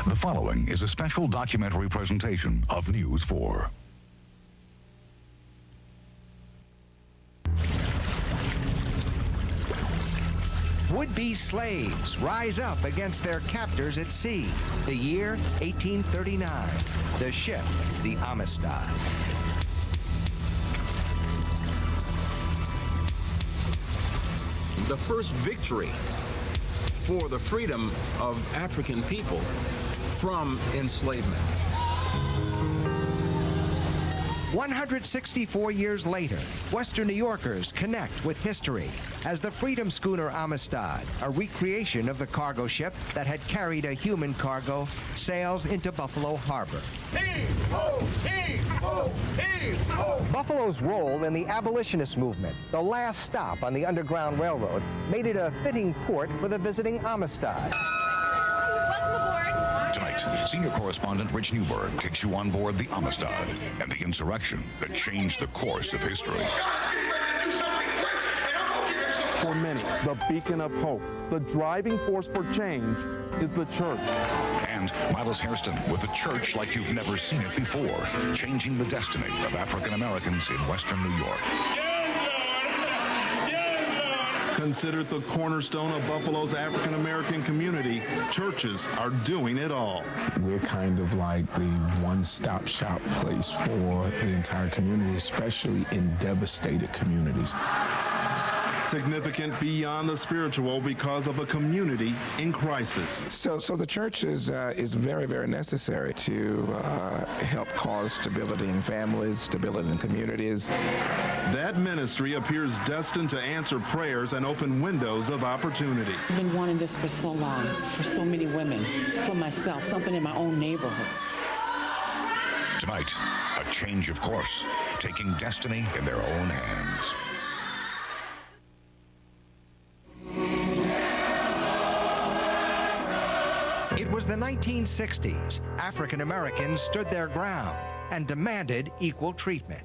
The following is a special documentary presentation of News 4. Would-be slaves rise up against their captors at sea. The year 1839. The ship, the Amistad. The first victory for the freedom of African people from enslavement. 164 years later, Western New Yorkers connect with history as the Freedom Schooner Amistad, a recreation of the cargo ship that had carried a human cargo, sails into Buffalo Harbor. Buffalo's role in the abolitionist movement, the last stop on the Underground Railroad, made it a fitting port for the visiting Amistad. Tonight, senior correspondent Rich Newberg takes you on board the Amistad and the insurrection that changed the course of history. For many, the beacon of hope, the driving force for change is the church. And Mylous Hairston with the church like you've never seen it before, changing the destiny of African Americans in Western New York. Considered the cornerstone of Buffalo's African American community, churches are doing it all. We're kind of like the one-stop shop place for the entire community, especially in devastated communities. Significant beyond the spiritual because of a community in crisis. So the church is very, very necessary to help cause stability in families, stability in communities. That ministry appears destined to answer prayers and open windows of opportunity. I've been wanting this for so long, for so many women, for myself, something in my own neighborhood. Tonight, a change of course, taking destiny in their own hands. It was the 1960s. African Americans stood their ground and demanded equal treatment.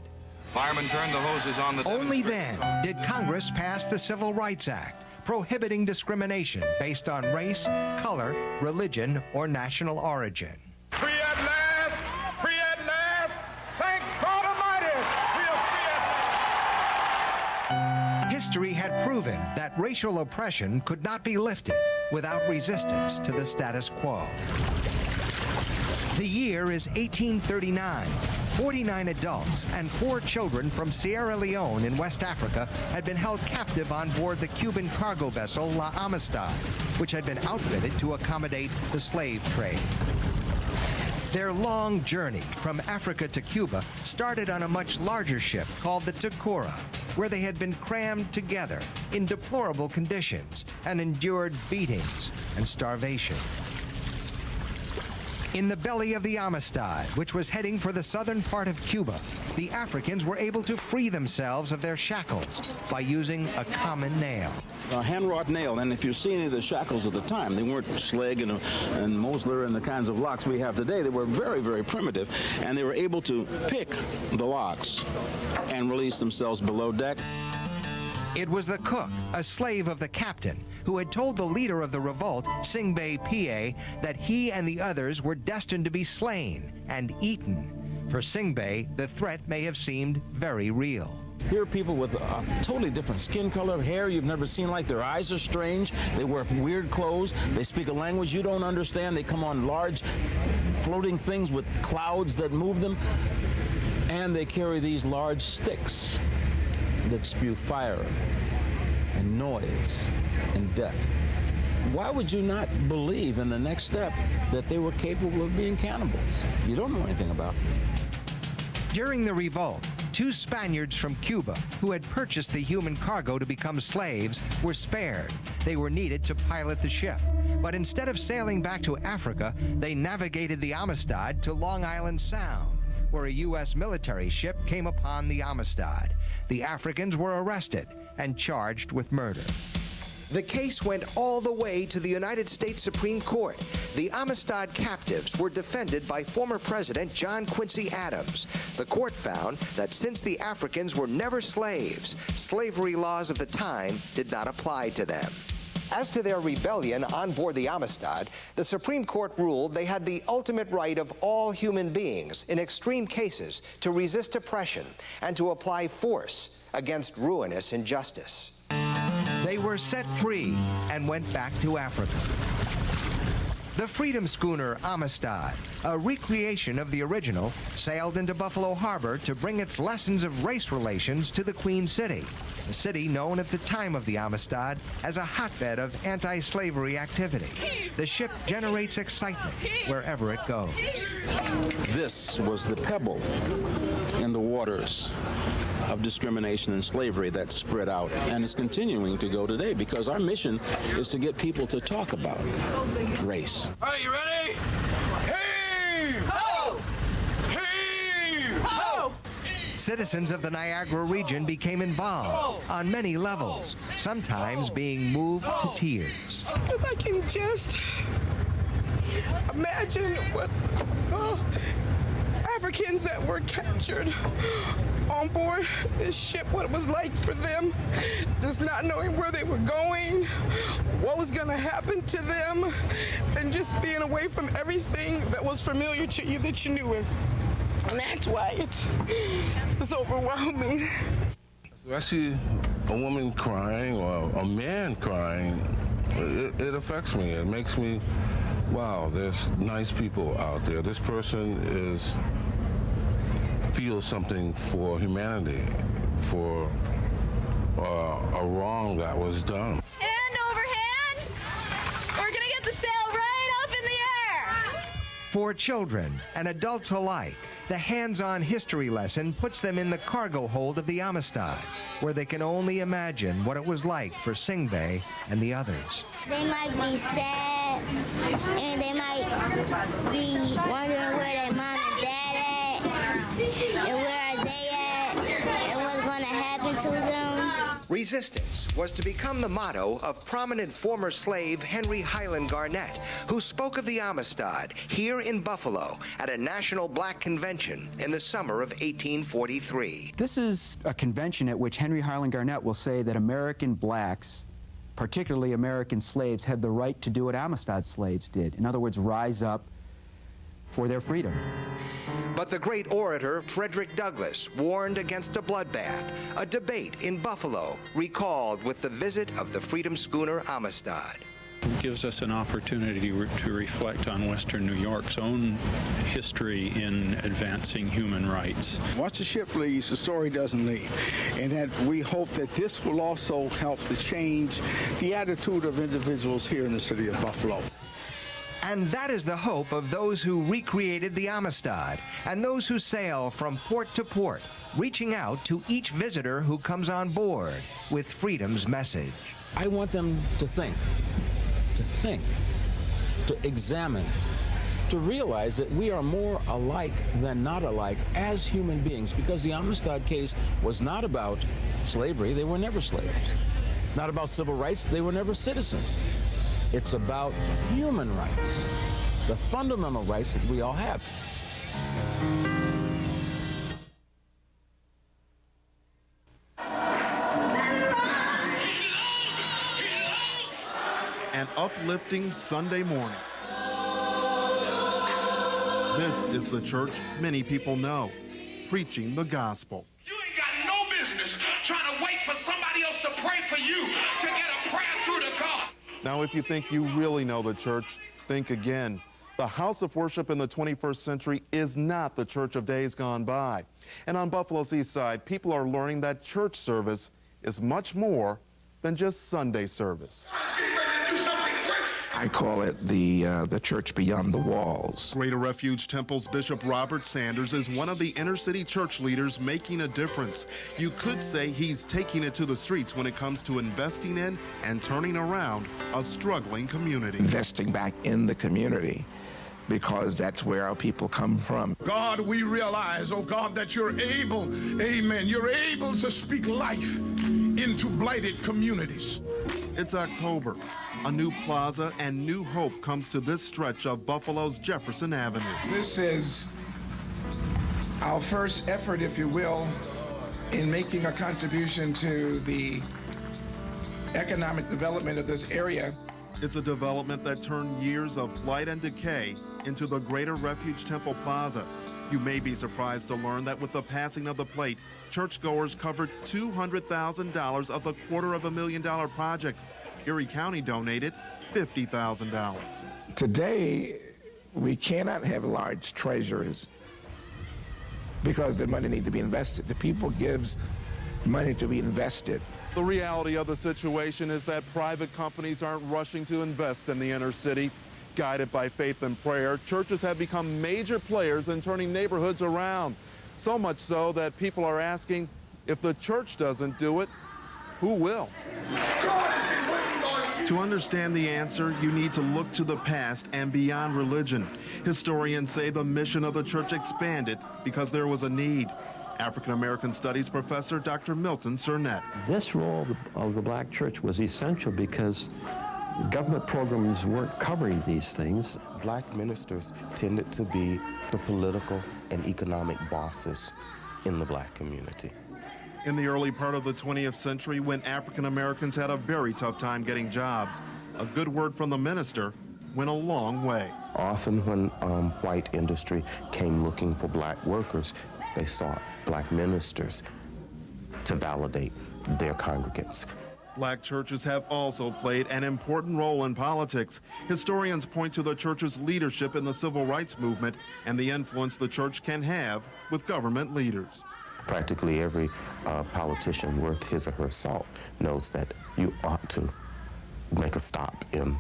Firemen turned the hoses on the... Only then did Congress pass the Civil Rights Act, prohibiting discrimination based on race, color, religion, or national origin. Free at last! Free at last! Thank God Almighty! We are free at last! History had proven that racial oppression could not be lifted without resistance to the status quo. The year is 1839. 49 adults and 4 children from Sierra Leone in West Africa had been held captive on board the Cuban cargo vessel La Amistad, which had been outfitted to accommodate the slave trade. Their long journey from Africa to Cuba started on a much larger ship called the Takura, where they had been crammed together in deplorable conditions and endured beatings and starvation. In the belly of the Amistad, which was heading for the southern part of Cuba, the Africans were able to free themselves of their shackles by using a common nail. A hand-wrought nail, and if you see any of the shackles at the time, they weren't Schlegg and Mosler and the kinds of locks we have today. They were very, very primitive, and they were able to pick the locks and release themselves below deck. It was the cook, a slave of the captain, who had told the leader of the revolt, Singbe P.A., that he and the others were destined to be slain and eaten. For Singbe, the threat may have seemed very real. Here are people with a totally different skin color, hair you've never seen like. Their eyes are strange. They wear weird clothes. They speak a language you don't understand. They come on large floating things with clouds that move them. And they carry these large sticks that spew fire and noise and death. Why would you not believe in the next step that they were capable of being cannibals? You don't know anything about them. During the revolt, 2 Spaniards from Cuba who had purchased the human cargo to become slaves were spared. They were needed to pilot the ship. But instead of sailing back to Africa, they navigated the Amistad to Long Island Sound, where a U.S. military ship came upon the Amistad. The Africans were arrested and charged with murder. The case went all the way to the United States Supreme Court. The Amistad captives were defended by former President John Quincy Adams. The court found that since the Africans were never slaves, slavery laws of the time did not apply to them. As to their rebellion on board the Amistad, the Supreme Court ruled they had the ultimate right of all human beings, in extreme cases, to resist oppression and to apply force against ruinous injustice. They were set free and went back to Africa. The Freedom Schooner Amistad, a recreation of the original, sailed into Buffalo Harbor to bring its lessons of race relations to the Queen City, a city known at the time of the Amistad as a hotbed of anti-slavery activity. The ship generates excitement wherever it goes. This was the pebble in the waters of discrimination and slavery that spread out, and is continuing to go today, because our mission is to get people to talk about race. All right, you ready? Heave! Ho! Heave! Ho! Citizens of the Niagara region became involved on many levels, sometimes being moved to tears. Because I can just imagine what Africans that were captured on board this ship, what it was like for them, just not knowing where they were going, what was going to happen to them, and just being away from everything that was familiar to you that you knew. And that's why it's overwhelming. When I see a woman crying or a man crying, it affects me. It makes me, wow, there's nice people out there. This person feels something for humanity, for a wrong that was done. And over hands, we're gonna get the sail right up in the air. For children and adults alike, the hands-on history lesson puts them in the cargo hold of the Amistad, where they can only imagine what it was like for Singbe and the others. They might be sad, and they might be wondering where their mom and dad at, and where are they at, and what's going to happen to them. Resistance was to become the motto of prominent former slave Henry Highland Garnett, who spoke of the Amistad here in Buffalo at a national black convention in the summer of 1843. This is a convention at which Henry Highland Garnett will say that American blacks, particularly American slaves, had the right to do what Amistad slaves did. In other words, rise up for their freedom. But the great orator Frederick Douglass warned against a bloodbath, a debate in Buffalo recalled with the visit of the Freedom Schooner Amistad. It gives us an opportunity to reflect on Western New York's own history in advancing human rights. Once the ship leaves, the story doesn't leave. And that we hope that this will also help to change the attitude of individuals here in the city of Buffalo. And that is the hope of those who recreated the Amistad and those who sail from port to port, reaching out to each visitor who comes on board with freedom's message. I want them to think, to examine, to realize that we are more alike than not alike as human beings, because the Amistad case was not about slavery. They were never slaves. Not about civil rights. They were never citizens. It's about human rights, the fundamental rights that we all have. An uplifting Sunday morning. This is the church many people know, preaching the gospel. You ain't got no business trying to wait for somebody else to pray for you to get a prayer through to God. Now, if you think you really know the church, think again. The house of worship in the 21st century is not the church of days gone by. And on Buffalo's east side, people are learning that church service is much more than just Sunday service. I call it the church beyond the walls. Greater Refuge Temple's Bishop Robert Sanders is one of the inner city church leaders making a difference. You could say he's taking it to the streets when it comes to investing in and turning around a struggling community. Investing back in the community, because that's where our people come from. God, we realize, oh God, that you're able, amen, you're able to speak life into blighted communities. It's October. A new plaza and new hope comes to this stretch of Buffalo's Jefferson Avenue. This is our first effort, if you will, in making a contribution to the economic development of this area. It's a development that turned years of blight and decay into the Greater Refuge Temple Plaza. You may be surprised to learn that with the passing of the plate, churchgoers covered $200,000 of the $250,000 project. Erie County donated $50,000. Today, we cannot have large treasuries because the money needs to be invested. The people gives money to be invested. The reality of the situation is that private companies aren't rushing to invest in the inner city. Guided by faith and prayer, churches have become major players in turning neighborhoods around. So much so that people are asking, if the church doesn't do it, who will? To understand the answer, you need to look to the past and beyond religion. Historians say the mission of the church expanded because there was a need. African American Studies professor Dr. Milton Sernett. This role of the black church was essential because government programs weren't covering these things. Black ministers tended to be the political and economic bosses in the black community. In the early part of the 20th century, when African Americans had a very tough time getting jobs, a good word from the minister went a long way. Often when white industry came looking for black workers, they sought black ministers to validate their congregants. Black churches have also played an important role in politics. Historians point to the church's leadership in the civil rights movement and the influence the church can have with government leaders. Practically every politician worth his or her salt knows that you ought to make a stop in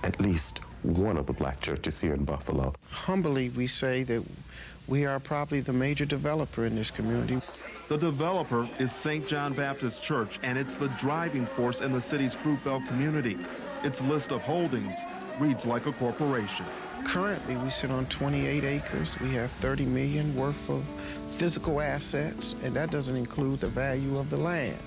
at least one of the black churches here in Buffalo. Humbly, we say that we are probably the major developer in this community. The developer is St. John Baptist Church, and it's the driving force in the city's Fruit Belt community. Its list of holdings reads like a corporation. Currently, we sit on 28 acres. We have $30 million worth of physical assets, and that doesn't include the value of the land.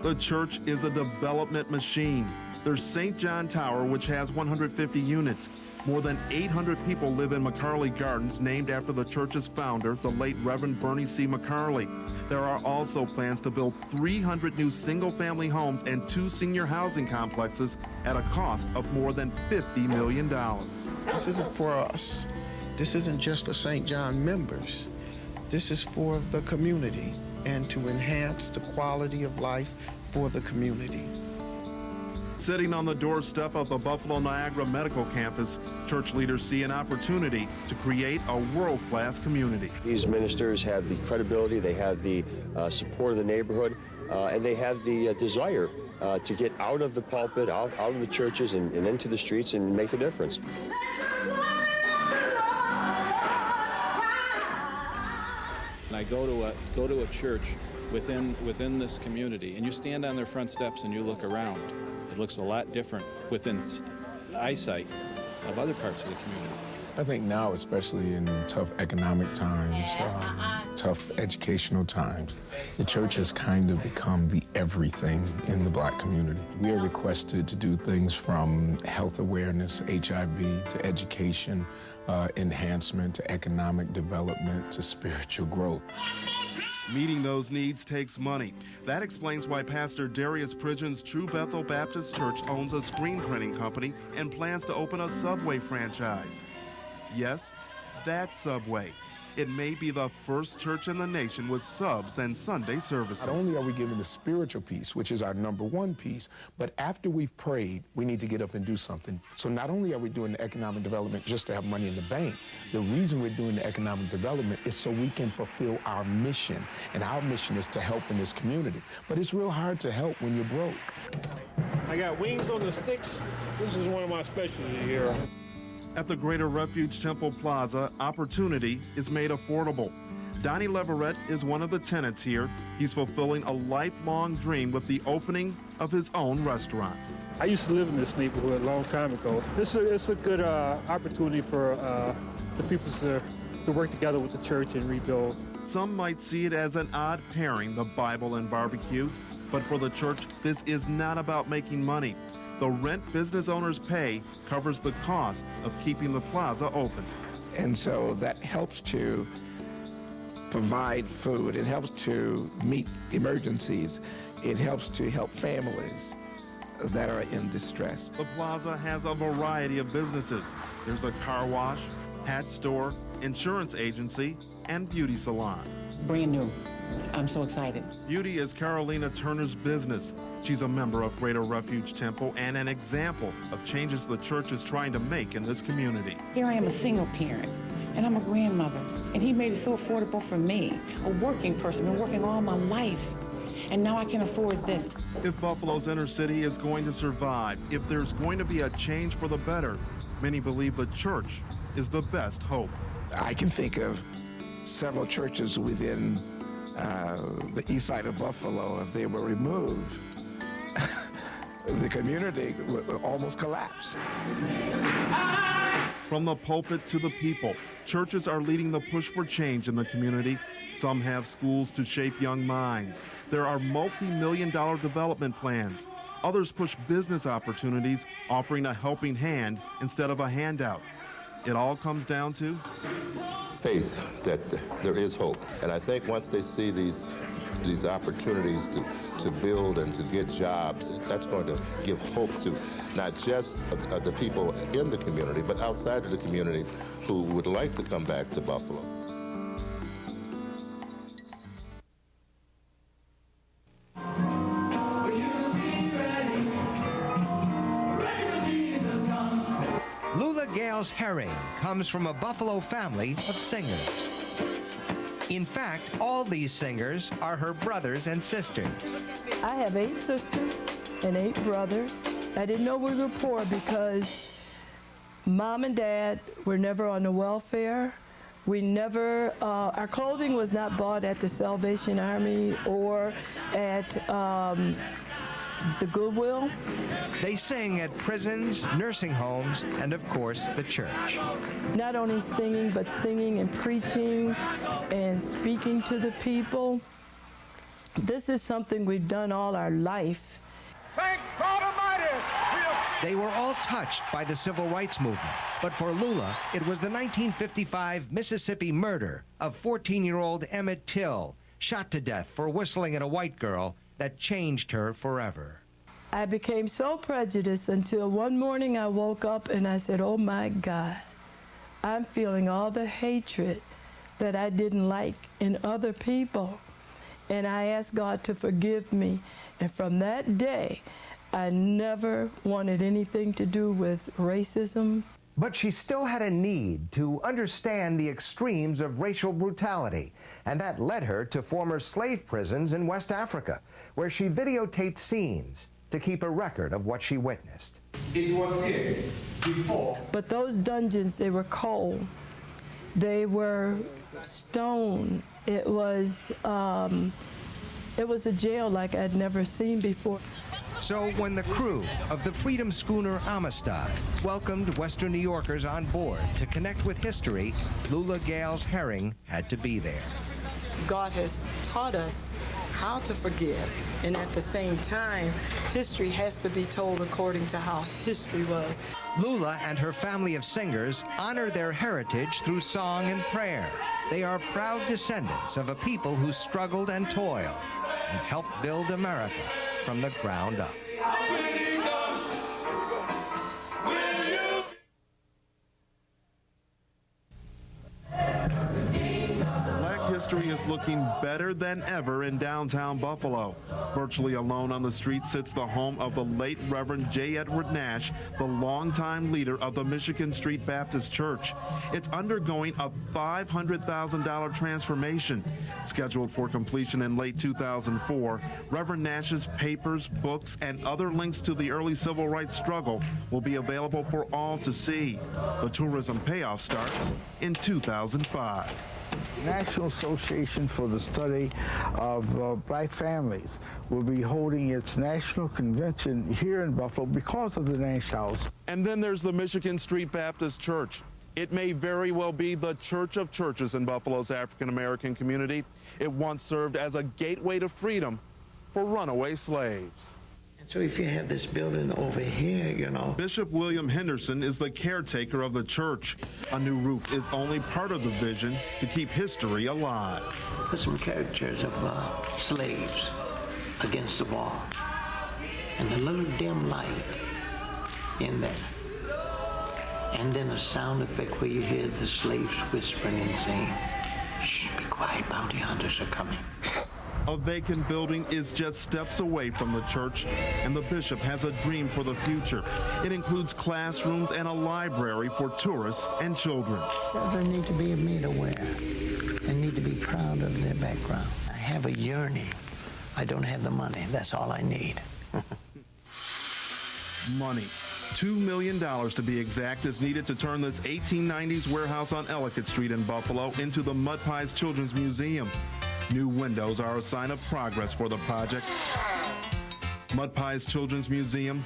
The church is a development machine. There's St. John Tower, which has 150 units. More than 800 people live in McCarley Gardens, named after the church's founder, the late Reverend Bernie C. McCarley. There are also plans to build 300 new single-family homes and 2 senior housing complexes at a cost of more than $50 million. This isn't for us. This isn't just for St. John members. This is for the community and to enhance the quality of life for the community. Sitting on the doorstep of the Buffalo Niagara Medical Campus, church leaders see an opportunity to create a world-class community. These ministers have the credibility, they have the support of the neighborhood, and they have the desire to get out of the pulpit, out of the churches and into the streets and make a difference. And I go to a church within this community, and you stand on their front steps and you look around. It looks a lot different within eyesight of other parts of the community. I think now, especially in tough economic times, tough educational times, the church has kind of become the everything in the black community. We are requested to do things from health awareness, HIV, to education, enhancement, to economic development, to spiritual growth. Meeting those needs takes money. That explains why Pastor Darius Pridgen's True Bethel Baptist Church owns a screen printing company and plans to open a Subway franchise. Yes, that Subway. It may be the first church in the nation with subs and Sunday services. Not only are we given the spiritual piece, which is our #1 piece, but after we've prayed, we need to get up and do something. So not only are we doing the economic development just to have money in the bank, the reason we're doing the economic development is so we can fulfill our mission. And our mission is to help in this community. But it's real hard to help when you're broke. I got wings on the sticks. This is one of my specialties here. At the Greater Refuge Temple Plaza, opportunity is made affordable. Donnie Leverette is one of the tenants here. He's fulfilling a lifelong dream with the opening of his own restaurant. I used to live in this neighborhood a long time ago. It's a good opportunity for the people to work together with the church and rebuild. Some might see it as an odd pairing, the Bible and barbecue, but for the church, this is not about making money. The rent business owners pay covers the cost of keeping the plaza open. And so that helps to provide food. It helps to meet emergencies. It helps to help families. that are in distress. The plaza has a variety of businesses. There's a car wash, hat store, insurance agency, and beauty salon. Brand new. I'm so excited. Beauty is Carolina Turner's business. She's a member of Greater Refuge Temple and an example of changes the church is trying to make in this community. Here I am, a single parent, and I'm a grandmother, and he made it so affordable for me, a working person, been working all my life, and now I can afford this. If Buffalo's inner city is going to survive, if there's going to be a change for the better, many believe the church is the best hope. I can think of several churches within the east side of Buffalo. If they were removed, the community would almost collapse. From the pulpit to the people, churches are leading the push for change in the community. Some have schools to shape young minds. There are multi-million-dollar development plans. Others push business opportunities, offering a helping hand instead of a handout. It all comes down to faith that there is hope. And I think once they see these opportunities to build and to get jobs, that's going to give hope to not just the people in the community, but outside of the community who would like to come back to Buffalo. Herring comes from a Buffalo family of singers. In fact, all these singers are her brothers and sisters. I have 8 sisters and 8 brothers. I didn't know we were poor because Mom and Dad were never on the welfare. We never, our clothing was not bought at the Salvation Army or at the Goodwill. They sing at prisons, nursing homes, and of course, the church. Not only singing, but singing and preaching and speaking to the people. This is something we've done all our life. Thank God Almighty! They were all touched by the civil rights movement, but for Lula, it was the 1955 Mississippi murder of 14-year-old Emmett Till, shot to death for whistling at a white girl, that changed her forever. I became so prejudiced until one morning I woke up and I said, oh my God, I'm feeling all the hatred that I didn't like in other people. And I asked God to forgive me. And from that day, I never wanted anything to do with racism. But she still had a need to understand the extremes of racial brutality, and that led her to former slave prisons in West Africa, where she videotaped scenes to keep a record of what she witnessed. It was here before. But those dungeons, they were cold. They were stone. It was a jail like I'd never seen before. So when the crew of the Freedom Schooner Amistad welcomed Western New Yorkers on board to connect with history, Lula Gales Herring had to be there. God has taught us how to forgive, and at the same time, history has to be told according to how history was. Lula and her family of singers honor their heritage through song and prayer. They are proud descendants of a people who struggled and toiled and helped build America from the ground up. History is looking better than ever in downtown Buffalo. Virtually alone on the street sits the home of the late Reverend J. Edward Nash, the longtime leader of the Michigan Street Baptist Church. It's undergoing a $500,000 transformation. Scheduled for completion in late 2004, Reverend Nash's papers, books, and other links to the early civil rights struggle will be available for all to see. The tourism payoff starts in 2005. National Association for the Study of Black Families will be holding its national convention here in Buffalo because of the Nash House. And then there's the Michigan Street Baptist Church. It may very well be the church of churches in Buffalo's African-American community. It once served as a gateway to freedom for runaway slaves. So if you have this building over here, you know. Bishop William Henderson is the caretaker of the church. A new roof is only part of the vision to keep history alive. Put some caricatures of slaves against the wall. and a little dim light in there. And then a sound effect where you hear the slaves whispering and saying, "Shh, be quiet, bounty hunters are coming." A vacant building is just steps away from the church, and the bishop has a dream for the future. It includes classrooms and a library for tourists and children. Children need to be made aware and need to be proud of their background. I have a yearning. I don't have the money. That's all I need. Money. $2 million to be exact is needed to turn this 1890s warehouse on Ellicott Street in Buffalo into the Mud Pies Children's Museum. New windows are a sign of progress for the project. Mud Pies Children's Museum,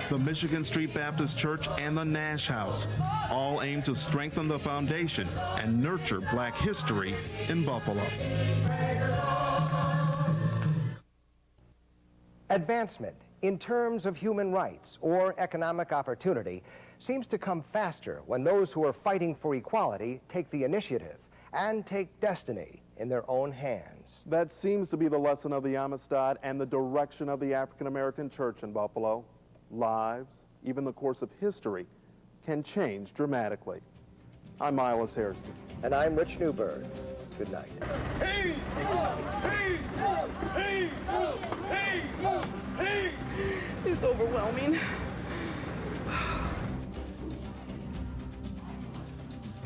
the Michigan Street Baptist Church, and the Nash House all aim to strengthen the foundation and nurture black history in Buffalo. Advancement in terms of human rights or economic opportunity seems to come faster when those who are fighting for equality take the initiative and take destiny in their own hands. That seems to be the lesson of the Amistad and the direction of the African American church in Buffalo. Lives, even the course of history, can change dramatically. I'm Mylous Hairston. And I'm Rich Newberg. Good night. Hey! Hey! Hey! Hey! Hey! It's overwhelming.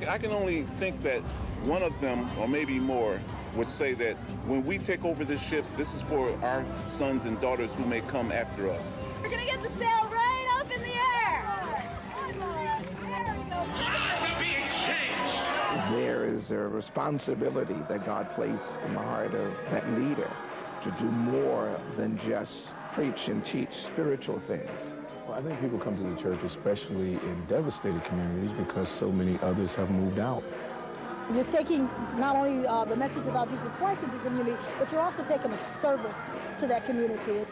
I can only think that one of them, or maybe more, would say that when we take over this ship, this is for our sons and daughters who may come after us. We're gonna get the sail right up in the air. Lives are being changed. There is a responsibility that God placed in the heart of that leader to do more than just preach and teach spiritual things. Well, I think people come to the church, especially in devastated communities, because so many others have moved out. You're taking not only the message about Jesus Christ into the community, but you're also taking a service to that community.